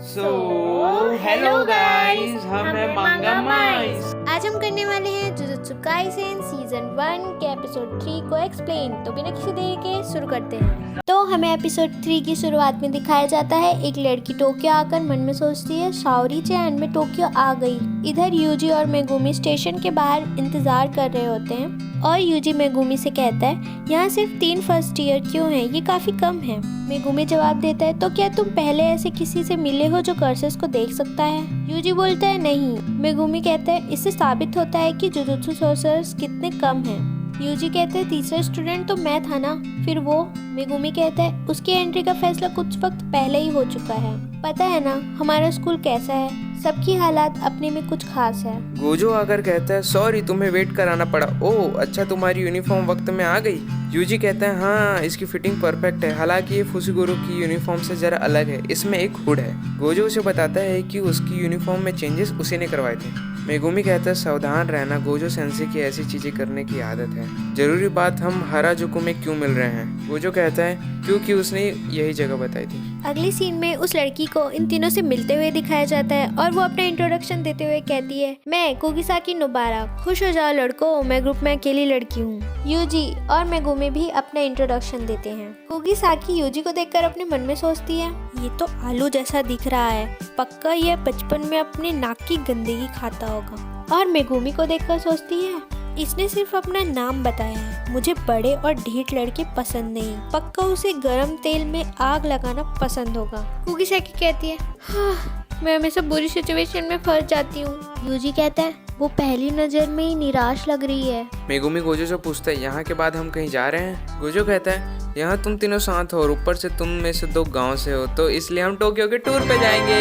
Hello guys, हम हैं मांगा माइस। आज हम करने वाले हैं जुजुत्सु काइसेन सीजन 1 के एपिसोड 3 को एक्सप्लेन। तो बिना किसी देरी के शुरू करते हैं। तो हमें एपिसोड 3 की शुरुआत में दिखाया जाता है एक लड़की टोक्यो आकर मन में सोचती है शाओरी चैन में टोक्यो आ गई। इधर यूजी और मेगुमी स्टेशन के बाहर इंतजार कर रहे होते हैं और यूजी मेगुमी से कहता है यहाँ सिर्फ 3 फर्स्ट ईयर क्यों हैं, ये काफी कम है। मेगुमी जवाब देता है तो क्या तुम पहले ऐसे किसी से मिले हो जो कर्सेस को देख सकता है? यूजी बोलता है नहीं। मेगुमी कहता है इससे साबित होता है कि जुजुत्सु सोर्सर्स कितने कम हैं। यूजी कहते हैं तीसरा स्टूडेंट तो मैं था ना, फिर वो। मेगुमी कहता है उसकी एंट्री का फैसला कुछ वक्त पहले ही हो चुका है। पता है ना हमारा स्कूल कैसा है, सबकी हालात अपने में कुछ खास है। गोजो आकर कहता है सॉरी तुम्हें वेट कराना पड़ा। ओह अच्छा, तुम्हारी यूनिफॉर्म वक्त में आ गई। यूजी कहता है हाँ इसकी फिटिंग परफेक्ट है, हालांकि ये फुसिगुरु की यूनिफॉर्म से जरा अलग है, इसमें एक हुड है। गोजो उसे बताता है कि उसकी यूनिफॉर्म में चेंजेस उसी ने करवाए थे। मेगुमी कहता है सावधान रहना, गोजो सेंसे की ऐसी चीजें करने की आदत है। जरूरी बात हम हराजुकु में क्यों मिल रहे हैं? गोजो कहता है क्योंकि उसने यही जगह बताई थी। अगली सीन में उस लड़की को इन तीनों से मिलते हुए दिखाया जाता है और वो अपना इंट्रोडक्शन देते हुए कहती है मैं कुगिसाकी नोबारा, खुश हो जाओ लड़कों, मैं ग्रुप में अकेली लड़की हूँ। यूजी और मेगुमी भी अपना इंट्रोडक्शन देते हैं। कुगिसाकी यूजी को देखकर अपने मन में सोचती है ये तो आलू जैसा दिख रहा है, पक्का ये बचपन में अपने नाक की गंदगी खाता होगा। और मेगुमी को देखकर सोचती है इसने सिर्फ अपना नाम बताया है, मुझे बड़े और ढीठ लड़के पसंद नहीं, पक्का उसे गरम तेल में आग लगाना पसंद होगा। कुगिसाकी कहती है हाँ, मैं हमेशा बुरी सिचुएशन में फंस जाती हूँ। यूजी कहता है वो पहली नजर में ही निराश लग रही है। मेगुमी गोजो से पूछता है यहाँ के बाद हम कहीं जा रहे हैं? गोजो कहता है यहाँ तुम तीनों साथ हो और ऊपर से तुम में से 2 गांव से हो, तो इसलिए हम टोक्यो के टूर पे जाएंगे।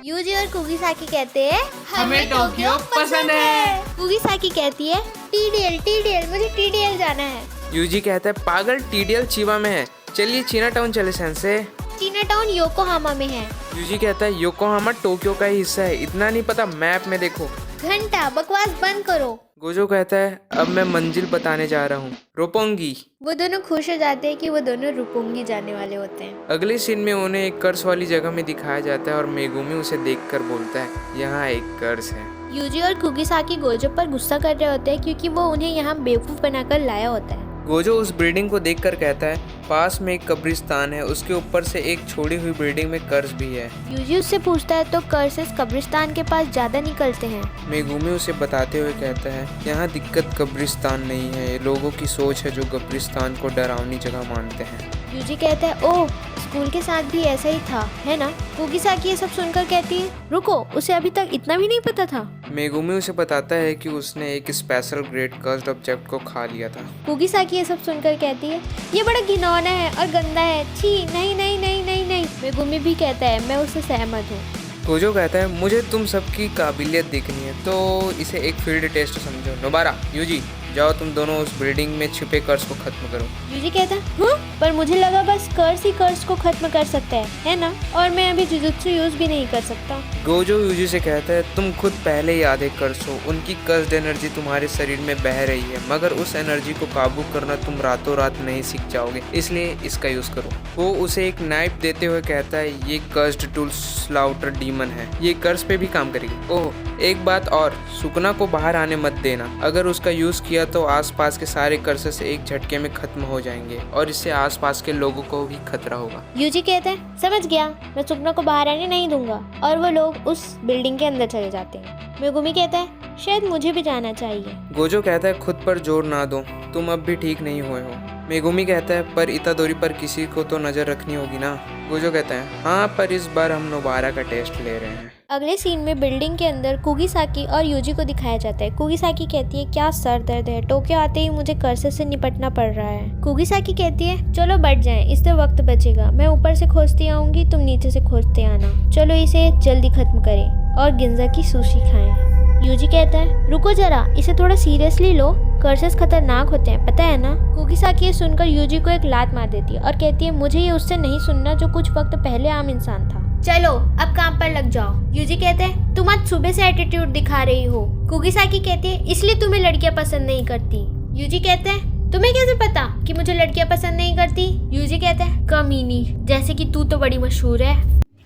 यूजी और कुगिसाकी कहते हैं हमें टोक्यो पसंद है। कुगिसाकी कहती है टीडीएल मुझे टीडीएल जाना है। यूजी कहता है पागल, टीडीएल चिबा में है, चलिए चीना टाउन चले सेंसे। चीना टाउन योकोहामा में है। यूजी कहता है योकोहामा टोक्यो का ही हिस्सा है, इतना नहीं पता, मैप में देखो। घंटा बकवास बंद करो। गोजो कहता है अब मैं मंजिल बताने जा रहा हूँ, रोपोंगी। वो दोनों खुश हो जाते हैं कि वो दोनों रुपोंगी जाने वाले होते हैं। अगले सीन में उन्हें एक कर्स वाली जगह में दिखाया जाता है और मेगुमी उसे देखकर बोलता है यहाँ एक कर्स है। यूजी और कुगिसाकी गोजो पर गुस्सा कर रहे होते हैं क्योंकि वो उन्हें यहाँ बेवकूफ बनाकर लाया होता है। गोजो उस बिल्डिंग को देखकर कहता है पास में एक कब्रिस्तान है, उसके ऊपर से एक छोड़ी हुई बिल्डिंग में कर्स भी है। यूजी उससे पूछता है तो कर्सेस कब्रिस्तान के पास ज्यादा निकलते हैं। मेगुमी उसे बताते हुए कहता है यहाँ दिक्कत कब्रिस्तान नहीं है, ये लोगों की सोच है जो कब्रिस्तान को डरावनी जगह मानते हैं। यूजी कहता है ओह स्कूल के साथ भी ऐसा ही था है ना? कुगिसाकी ये सब सुनकर कहती है रुको, उसे अभी तक इतना भी नहीं पता था। मेगुमी उसे बताता है कि उसने एक स्पेशल ग्रेड कर्स्ड ऑब्जेक्ट को खा लिया था। कुगिसाकी ये सब सुनकर कहती है ये बड़ा घिनौना है और गंदा है, छी नहीं नहीं नहीं नहीं नहीं। मेगुमी भी कहता है मैं उससे सहमत हूँ। गोजो कहता है मुझे तुम सबकी काबिलियत देखनी है, तो इसे एक फील्ड टेस्ट समझो। नोबारा, यूजी जाओ तुम दोनों उस बिल्डिंग में छिपे कर्स को खत्म करो। यूजी कहता है हाँ, पर मुझे लगा बस कर्स ही कर्स को खत्म कर सकता है ना? और मैं अभी जुजुत्सु यूज भी नहीं कर सकता। गोजो यूजी से कहता है तुम खुद पहले ही आधे कर्स हो, उनकी कर्स्ड एनर्जी तुम्हारे शरीर में बह रही है, मगर उस एनर्जी को काबू करना तुम रातों रात नहीं सीख जाओगे, इसलिए इसका यूज करो। वो उसे एक नाइफ देते हुए कहता है ये कर्स्ड टूल स्लाउटर डीमन है, ये कर्स पे भी काम करेगी। ओह एक बात और, सुकना को बाहर आने मत देना, अगर उसका यूज किया तो आसपास के सारे कर्सेस एक झटके में खत्म हो जाएंगे और इससे आसपास के लोगों को भी खतरा होगा। यूजी कहते हैं समझ गया, मैं सुकना को बाहर आने नहीं दूंगा। और वो लोग उस बिल्डिंग के अंदर चले जाते हैं। मेगुमी कहता है शायद मुझे भी जाना चाहिए। गोजो कहता है खुद पर जोर ना दो, तुम अब भी ठीक नहीं हुए हो। मेगुमी कहता है पर इतादोरी पर किसी को तो नजर रखनी होगी ना? गोजो कहता है हाँ, पर इस बार हम नोबारा का टेस्ट ले रहे हैं। अगले सीन में बिल्डिंग के अंदर कुगिसाकी और यूजी को दिखाया जाता है। कुगिसाकी कहती है क्या सर दर्द है, टोक्यो आते ही मुझे कर्सेस से निपटना पड़ रहा है। कुगिसाकी कहती है चलो बैठ जाएं, इससे वक्त बचेगा, मैं ऊपर से खोजती आऊंगी, तुम नीचे से खोजते आना, चलो इसे जल्दी खत्म करें और गिंजा की सुशी खाएं। यूजी कहता है रुको जरा, इसे थोड़ा सीरियसली लो, कर्सेस खतरनाक होते हैं पता है ना? कुगिसाकी ये सुनकर यूजी को एक लात मार देती है और कहती है मुझे ये उससे नहीं सुनना जो कुछ वक्त पहले आम इंसान था, चलो अब काम पर लग जाओ। यूजी कहते हैं तुम आज सुबह से एटीट्यूड दिखा रही हो। कुगिसाकी कहती है इसलिए तुम्हें लड़कियां पसंद नहीं करती। यूजी कहते हैं तुम्हें कैसे पता कि मुझे लड़कियां पसंद नहीं करती? यूजी कहते हैं कमीनी, जैसे कि तू तो बड़ी मशहूर है।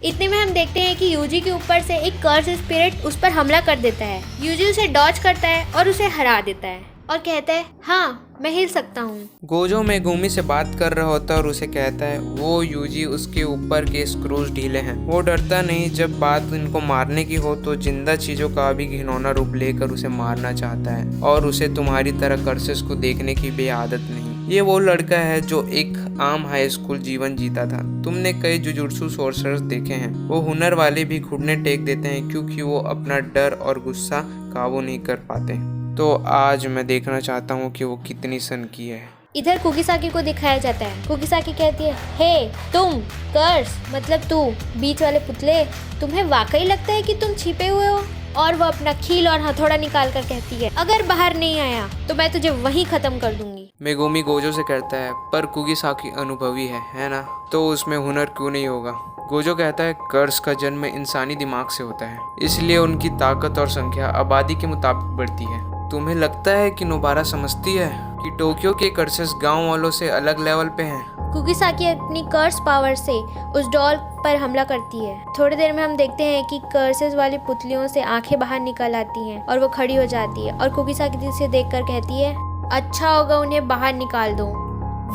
इतने में हम देखते हैं कि यूजी के ऊपर से एक कर्स स्पिरिट उस पर हमला कर देता है। यूजी उसे डॉज करता है और उसे हरा देता है और कहता है हाँ मैं हिल सकता हूँ। गोजो मेगुमी से बात कर रहा होता है और उसे कहता है वो यूजी उसके ऊपर के स्क्रूज ढीले हैं। वो डरता नहीं, जब बात इनको मारने की हो तो जिंदा चीजों का भी घिनौना रूप लेकर उसे मारना चाहता है और उसे तुम्हारी तरह कर्सेस को देखने की भी आदत नहीं। ये वो लड़का है जो एक आम हाई स्कूल जीवन जीता था। तुमने कई जुजुत्सु सोर्सर्स देखे हैं, वो हुनर वाले भी घुटने टेक देते हैं क्योंकि वो अपना डर और गुस्सा काबू नहीं कर पाते। तो आज मैं देखना चाहता हूँ कि वो कितनी सन की है। इधर कुकीसाकी को दिखाया जाता है। कुकीसाकी कहती है हे तुम कर्स मतलब तू बीच वाले पुतले, तुम्हें वाकई लगता है कि तुम छिपे हुए हो? और वो अपना खील और हथौड़ा निकाल कर कहती है अगर बाहर नहीं आया तो मैं तुझे वहीं खत्म कर दूंगी। मेगुमी गोजो से कहता है पर कुकीसाकी अनुभवी है ना, तो उसमें हुनर क्यों नहीं होगा? गोजो कहता है कर्स का जन्म इंसानी दिमाग से होता है, इसलिए उनकी ताकत और संख्या आबादी के मुताबिक बढ़ती है। तुम्हें लगता है कि नोबारा समझती है कि टोक्यो के कर्सेस गांव वालों से अलग लेवल पे हैं? कुकीसाकी अपनी कर्स पावर से उस डॉल पर हमला करती है। थोड़ी देर में हम देखते हैं कि कर्सेस वाली पुतलियों से आंखें बाहर निकल आती हैं और वो खड़ी हो जाती है और कुकीसाकी से देखकर कहती है अच्छा होगा उन्हें बाहर निकाल दो,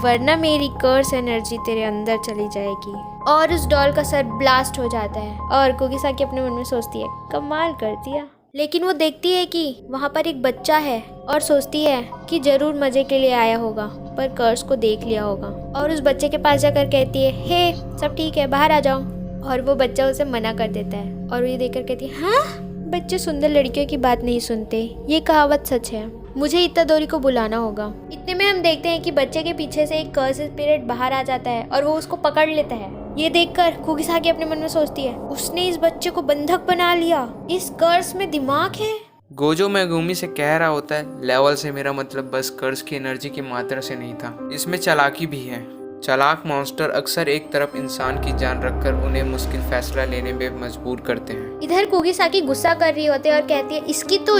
वरना मेरी कर्स एनर्जी तेरे अंदर चली जाएगी। और उस डॉल का सर ब्लास्ट हो जाता है और कुकीसाकी अपने मन में सोचती है कमाल कर दिया। लेकिन वो देखती है कि वहाँ पर एक बच्चा है और सोचती है कि जरूर मजे के लिए आया होगा पर कर्स को देख लिया होगा और उस बच्चे के पास जाकर कहती है हे सब ठीक है बाहर आ जाओ। और वो बच्चा उसे मना कर देता है और ये देखकर कहती है हाँ बच्चे सुंदर लड़कियों की बात नहीं सुनते, ये कहावत सच है, मुझे इत्तादोरी को बुलाना होगा। इतने में हम देखते हैं कि बच्चे के पीछे से एक कर्स स्पिरिट बाहर आ जाता है और वो उसको पकड़ लेता है। ये देखकर कुकीसाकी अपने मन में सोचती है उसने इस बच्चे को बंधक बना लिया, इस कर्स में दिमाग है। गोजो मेगुमी से कह रहा होता है लेवल से मेरा मतलब बस कर्स की एनर्जी की मात्रा से नहीं था, इसमें चालाकी भी है। चालाक मॉन्स्टर अक्सर एक तरफ इंसान की जान रखकर उन्हें मुश्किल फैसला लेने में मजबूर करते हैं। इधर कुकीसाकी गुस्सा कर रही होती है और कहती है इसकी तो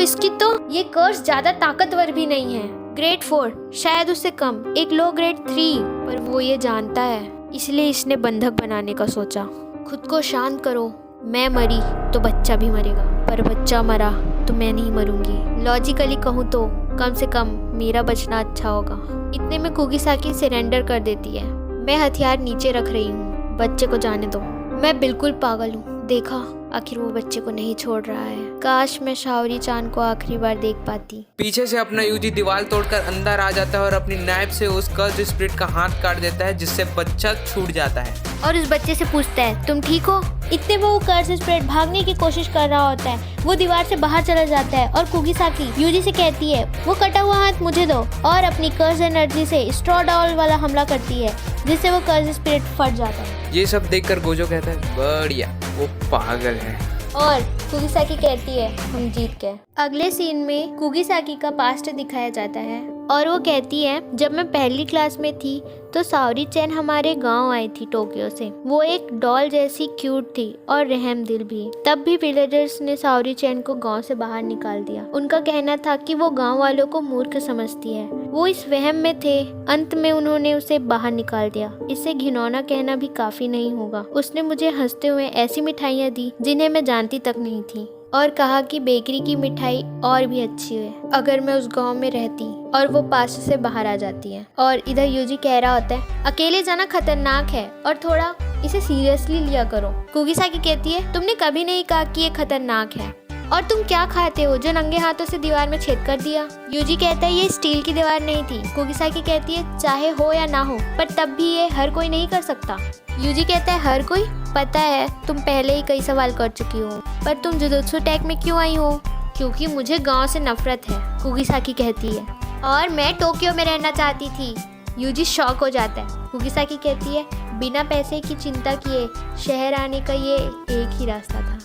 ये कर्स ज्यादा ताकतवर भी नहीं है, ग्रेड 4 शायद उससे कम, एक लो ग्रेड 3, पर वो ये जानता है इसलिए इसने बंधक बनाने का सोचा। खुद को शांत करो, मैं मरी तो बच्चा भी मरेगा, पर बच्चा मरा तो मैं नहीं मरूंगी। लॉजिकली कहूँ तो कम से कम मेरा बचना अच्छा होगा। इतने में कुकीसाकी सरेंडर कर देती है। मैं हथियार नीचे रख रही हूँ, बच्चे को जाने दो। मैं बिल्कुल पागल हूँ, देखा आखिर वो बच्चे को नहीं छोड़ रहा है। काश मैं शाओरी चान को आखिरी बार देख पाती। पीछे से अपना यूजी दीवार तोड़कर अंदर आ जाता है और अपनी नाइफ से उस कर्स स्पिरिट का हाथ काट देता है जिससे बच्चा छूट जाता है और उस बच्चे से पूछता है तुम ठीक हो? इतने वो कर्स स्पिरिट भागने की कोशिश कर रहा होता है, वो दीवार से बाहर चला जाता है और कुकीसाकी यूजी से कहती है वो कटा हुआ हाथ मुझे दो और अपनी कर्स एनर्जी से स्ट्रॉ डॉल वाला हमला करती है जिससे वो कर्स स्पिरिट फट जाता है। ये सब देखकर गोजो कहता है बढ़िया, वो पागल है। और कुकीसाकी कहती है हम जीत गए। अगले सीन में कुकीसाकी का पास्ट दिखाया जाता है और वो कहती है जब मैं पहली क्लास में थी तो साओरी चैन हमारे गांव आई थी टोक्यो से। वो एक डॉल जैसी क्यूट थी और रहम दिल भी। तब भी विलेजर्स ने साओरी चैन को गांव से बाहर निकाल दिया। उनका कहना था कि वो गांव वालों को मूर्ख समझती है। वो इस वहम में थे, अंत में उन्होंने उसे बाहर निकाल दिया। इससे घिनौना कहना भी काफी नहीं होगा। उसने मुझे हंसते हुए ऐसी मिठाइयाँ दी जिन्हें मैं जानती तक नहीं थी और कहा कि बेकरी की मिठाई और भी अच्छी है अगर मैं उस गांव में रहती। और वो पास से बाहर आ जाती है और इधर यूजी कह रहा होता है अकेले जाना खतरनाक है और थोड़ा इसे सीरियसली लिया करो। कुकीसाकी कहती है तुमने कभी नहीं कहा कि ये खतरनाक है, और तुम क्या खाते हो जो नंगे हाथों से दीवार में छेद कर दिया? यूजी कहता है ये स्टील की दीवार नहीं थी। कुकीसाकी कहती है चाहे हो या ना हो पर तब भी ये हर कोई नहीं कर सकता। यूजी कहता है हर कोई? पता है तुम पहले ही कई सवाल कर चुकी हो, पर तुम जुजुत्सु टेक में क्यों आई हो? क्योंकि मुझे गांव से नफरत है, कुकीसाकी कहती है, और मैं टोक्यो में रहना चाहती थी। यूजी शॉक हो जाता है। कुकीसाकी कहती है बिना पैसे की चिंता किए शहर आने का ये एक ही रास्ता था।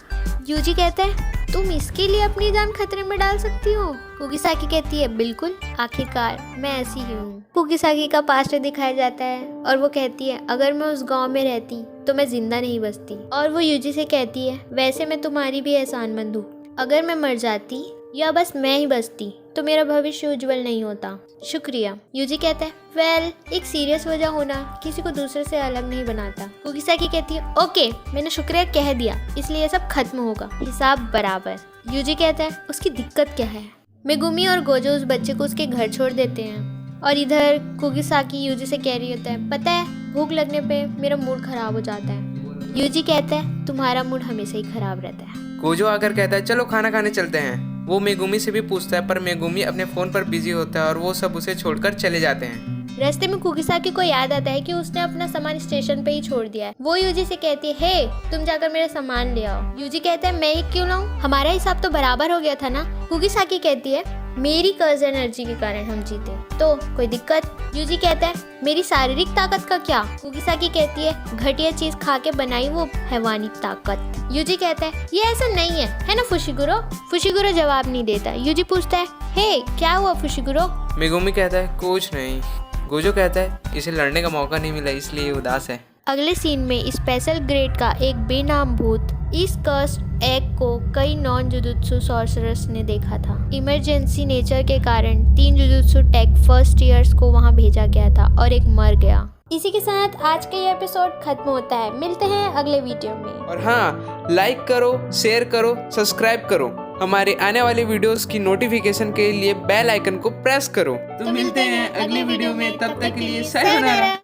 यूजी कहता है तुम इसके लिए अपनी जान खतरे में डाल सकती हो? कुकीसाकी कहती है बिल्कुल, आखिरकार मैं ऐसी ही हूँ। कुकीसाकी का पास्ट दिखाया जाता है और वो कहती है अगर मैं उस गांव में रहती तो मैं जिंदा नहीं बचती। और वो यूजी से कहती है वैसे मैं तुम्हारी भी एहसानमंद हूँ, अगर मैं मर जाती या बस मैं ही बचती तो मेरा भविष्य उज्जवल नहीं होता। शुक्रिया। यूजी कहता है वेल, एक सीरियस वजह होना किसी को दूसरे से अलग नहीं बनाता। कुगिसाकी कहती है ओके, मैंने शुक्रिया कह दिया, इसलिए ये सब खत्म होगा, हिसाब बराबर। यूजी कहता है उसकी दिक्कत क्या है। मेगुमी और गोजो उस बच्चे को उसके घर छोड़ देते हैं और इधर कुगिसाकी यूजी से कह रही होता है पता है भूख लगने पे मेरा मूड खराब हो जाता है। यूजी कहता है तुम्हारा मूड हमेशा ही खराब रहता है। गोजो आकर कहता है चलो खाना खाने चलते हैं। वो मेगुमी से भी पूछता है पर मेगुमी अपने फोन पर बिजी होता है और वो सब उसे छोड़कर चले जाते हैं। रास्ते में कुगिसाकी को याद आता है कि उसने अपना सामान स्टेशन पे ही छोड़ दिया है। वो यूजी से कहती है हे तुम जाकर मेरा सामान ले आओ। यूजी कहता है मैं ही क्यों लाऊं, हमारा हिसाब तो बराबर हो गया था ना। कुगिसाकी कहती है मेरी कर्ज एनर्जी के कारण हम जीते, तो कोई दिक्कत। यूजी कहता है मेरी शारीरिक ताकत का क्या। कुगिसाकी कहती है घटिया चीज खा के बनाई वो हैवानी ताकत। यूजी कहता है ये ऐसा नहीं है ना फुशिगुरो। फुशिगुरो जवाब नहीं देता। यूजी पूछता है हे क्या हुआ फुशिगुरो। मेगुमी कहता है कुछ नहीं। गोजो कहता है इसे लड़ने का मौका नहीं मिला इसलिए उदास है। अगले सीन में स्पेशल ग्रेड का एक बेनाम भूत इस कर्स्ड एग को कई नॉन जुजुत्सु सॉर्सरर्स ने देखा था। इमरजेंसी नेचर के कारण 3 जुजुत्सु टेक फर्स्ट ईयर्स को वहां भेजा गया था और एक मर गया। इसी के साथ आज का ये एपिसोड खत्म होता है। मिलते हैं अगले वीडियो में। और हाँ, लाइक करो, शेयर करो, सब्सक्राइब करो। हमारे आने वाले वीडियोस की नोटिफिकेशन के लिए बेल आइकन को प्रेस करो। तो मिलते हैं अगले वीडियो में, तब तक के लिए सायोनारा।